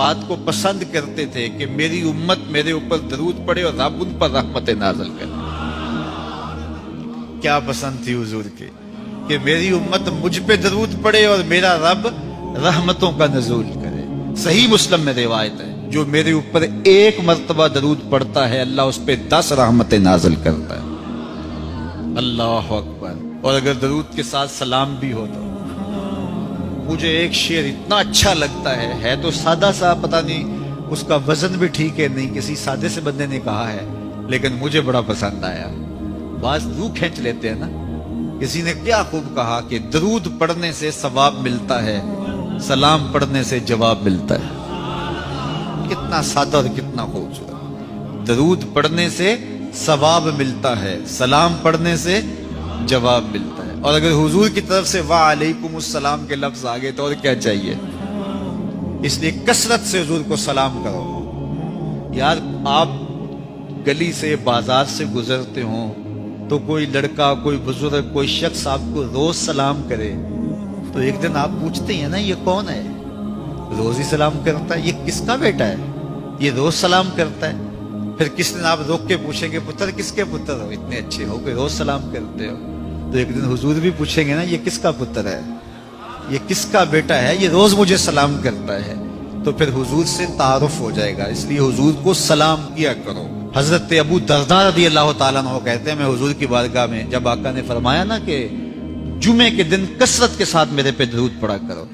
बात को पसंद करते थे कि मेरी उम्मत मेरे ऊपर दरूद पड़े और रब उन पर रहमत नाज़िल करे। क्या पसंद थी हुजूर के कि मेरी उम्मत मुझ पे दरूद पड़े और मेरा रब रहमतों का नज़ूल करे। सही मुस्लिम में रिवायत है, जो मेरे ऊपर एक मर्तबा दरूद पड़ता है अल्लाह उस पे 10 रहमतें नाज़िल करता है। अल्लाह अकबर। और अगर दरूद के साथ सलाम भी हो तो मुझे एक शेर इतना अच्छा लगता है तो सादा सा, पता नहीं उसका वजन भी ठीक है नहीं, किसी सादे से बंदे ने कहा है, लेकिन मुझे बड़ा पसंद आया। बात रूह खींच लेते हैं ना। किसी ने क्या खूब कहा कि दरूद पढ़ने से सवाब मिलता है, सलाम पढ़ने से जवाब मिलता है। कितना सादा और कितना खूबसूरत। दरूद पढ़ने से सवाब मिलता है, सलाम पढ़ने से जवाब मिलता है। और अगर हुजूर की तरफ से वालेकुमुस्सलाम के लफ्ज आ गए तो और क्या चाहिए। इसलिए कसरत से हुजूर को सलाम करो। यार आप गली से बाजार से गुजरते हो तो कोई लड़का, कोई बुजुर्ग, कोई शख्स आपको रोज सलाम करे तो एक दिन आप पूछते हैं ना ये कौन है, रोज ही सलाम करता है, ये किसका बेटा है, ये रोज सलाम करता है। फिर किस दिन आप रोक के पूछेंगे पुत्र किसके पुत्र हो, इतने अच्छे हो कि रोज सलाम करते हो, तो एक दिन हुजूर भी पूछेंगे ना ये किसका पुत्र है, ये किसका बेटा है, ये रोज मुझे सलाम करता है। तो फिर हुजूर से तारुफ हो जाएगा। इसलिए हुजूर को सलाम किया करो। हजरत अबू दरदा रज़ियल्लाहु ताला अन्हु कहते हैं, मैं हुजूर की बारगाह में जब आका ने फरमाया ना कि जुमे के दिन कसरत के साथ मेरे पे दरूद पढ़ा करो,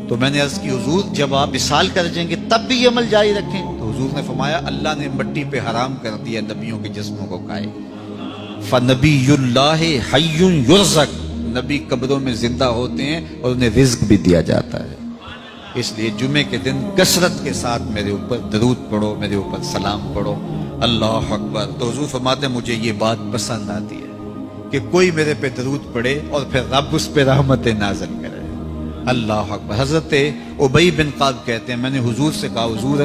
तो मैंने अर्ज की हुजूर जब आप विसाल कर जाएंगे तब भी ये अमल जारी रखें। तो हुजूर ने फरमाया अल्लाह ने मिट्टी पे हराम कर दिया नबियों के जिस्मों को खाए। फनबीयुल्लाह हय्युन युरज़क, नबी कब्रों में जिंदा होते हैं और उन्हें रिज्क भी दिया जाता है। इसलिए जुमे के दिन कसरत के साथ मेरे ऊपर दरूद पढ़ो, मेरे ऊपर सलाम पढ़ो। अल्लाह अकबर। तो हुजूर फरमाते मुझे ये बात पसंद आती है कि कोई मेरे पे दरूद पढ़े और फिर रब उस पे रहमतें नाज़िल करे। अल्लाह अकबर। हजरत उबई बिन काब कहते हैं मैंने हुजूर से कहा हुजूर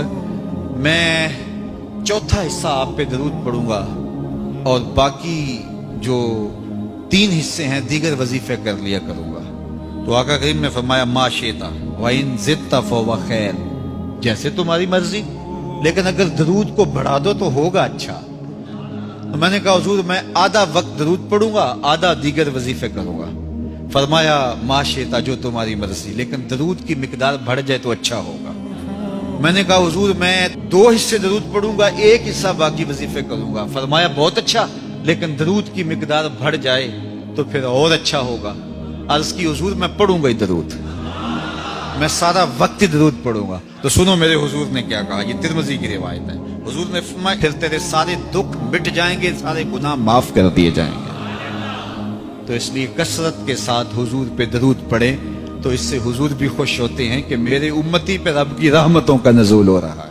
मैं चौथा हिस्सा आप पे दरूद पढ़ूंगा और बाकी जो 3 हिस्से हैं दीगर वजीफे कर लिया करूंगा। तो आका करीम ने फरमाया मा शेता व इन ज़िदता फहुव खैर, जैसे तुम्हारी मर्जी, लेकिन अगर दरूद को बढ़ा दो तो होगा अच्छा। तो मैंने कहा हुजूर मैं आधा वक्त दरूद पढ़ूंगा, आधा दीगर वजीफे करूंगा। फरमाया मा शेता, जो तुम्हारी मर्जी, लेकिन दरूद की मिकदार बढ़ जाए तो अच्छा होगा। मैंने कहा हुजूर मैं 2 हिस्से दरूद पढ़ूंगा, 1 हिस्सा बाकी वजीफे करूंगा। फरमाया बहुत अच्छा, लेकिन दरूद की मिकदार बढ़ जाए तो फिर और अच्छा होगा। अर्ज की हुजूर मैं पढ़ूंगा ही दरूद, मैं सारा वक्त ही दरूद पढ़ूंगा। तो सुनो मेरे हुजूर ने क्या कहा, ये तिरमिज़ी की रिवायत है। हुजूर ने फरमाया फिर तेरे सारे दुख मिट जाएंगे, सारे गुनाह माफ कर दिए जाएंगे। तो इसलिए कसरत के साथ हुजूर पे दरूद पढ़े तो इससे हुजूर भी खुश होते हैं कि मेरे उम्मती पे रब की रहमतों का नज़ूल हो रहा है।